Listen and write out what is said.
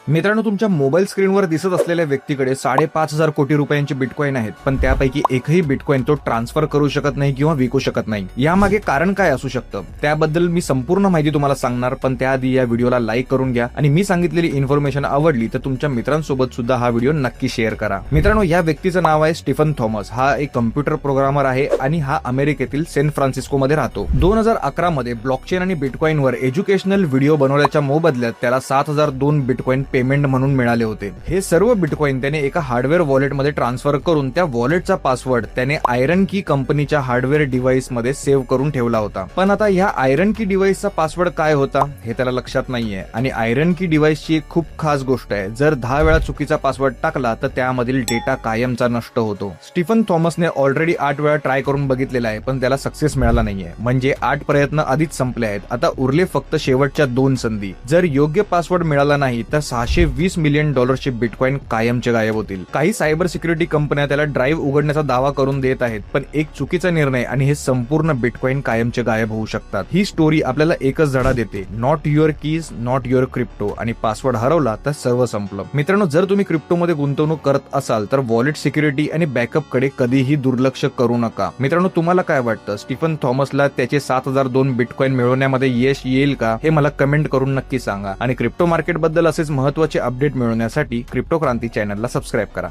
मित्रांनो, तुमच्या मोबाईल स्क्रीनवर दिसत असलेल्या व्यक्तीकडे 5,500 कोटी रुपयांचे बिटकॉइन आहेत, पण त्यापैकी एकही बिटकॉइन तो ट्रान्सफर करू शकत नाही किंवा विकू शकत नाही. यामागे कारण काय असू शकतं त्याबद्दल मी संपूर्ण माहिती तुम्हाला सांगणार, पण त्याआधी या व्हिडिओला लाईक करून घ्या आणि मी सांगितलेली इन्फॉर्मेशन आवडली तर तुमच्या मित्रांसोबत सुद्धा हा व्हिडिओ नक्की शेअर करा. मित्रांनो, या व्यक्तीचं नाव आहे स्टीफन थॉमस. हा एक कम्प्युटर प्रोग्रामर आहे आणि हा अमेरिकेतील सॅन फ्रान्सिस्को मध्ये राहतो. 2011 मध्ये ब्लॉकचेन आणि बिटकॉइनवर एज्युकेशनल व्हिडिओ बनवल्याच्या मोबदल्यात त्याला 7,002 बिटकॉइन पेमेंट म्हणून मिळाले होते. हे सर्व बिटकॉइन त्याने एका हार्डवेअर वॉलेटमध्ये ट्रान्सफर करून त्या वॉलेटचा पासवर्ड त्याने आयरन की कंपनीच्या हार्डवेअर डिव्हाइस मध्ये सेव्ह करून ठेवला होता. पण आता ह्या आयरन की डिव्हाइसचा पासवर्ड काय होता हे त्याला लक्षात नाहीये. आणि आयरन की डिव्हाइसची एक खूप खास गोष्ट आहे, जर 10 वेळा चुकीचा पासवर्ड टाकला तर त्यामधील डेटा कायमचा नष्ट होतो. स्टीफन थॉमसने ऑलरेडी 8 वेळा ट्राय करून बघितलेला आहे, पण त्याला सक्सेस मिळाला नाहीये. म्हणजे 8 प्रयत्न आधीच संपले आहेत. आता उरले फक्त शेवटच्या 2 संधी. जर योग्य पासवर्ड मिळाला नाही तर $620 मिलियन चे बिटकॉइन कायमचे गायब होतील. काही सायबर सिक्युरिटी कंपन्या त्याला ड्राईव्ह उघडण्याचा दावा करून देत आहेत, पण एक चुकीचा निर्णय आणि हे संपूर्ण बिटकॉइन कायमचे गायब होऊ शकतात. ही स्टोरी आपल्याला एकच धडा देते: not your keys, not your crypto. आणि पासवर्ड हरवला तर सर्व संपलं. मित्रांनो, जर तुम्ही क्रिप्टोमध्ये गुंतवणूक करत असाल तर वॉलेट सिक्युरिटी आणि बॅकअप कडे कधीही दुर्लक्ष करू नका. मित्रांनो, तुम्हाला काय वाटतं, स्टीफन थॉमसला त्याचे 7,002 बिटकॉइन मिळवण्यामध्ये यश येईल का हे मला कमेंट करून नक्की सांगा. आणि क्रिप्टो मार्केट बद्दल असेच महत्त्वाचे अपडेट मिळवण्यासाठी क्रिप्टो क्रांती चॅनलला सबस्क्राईब करा.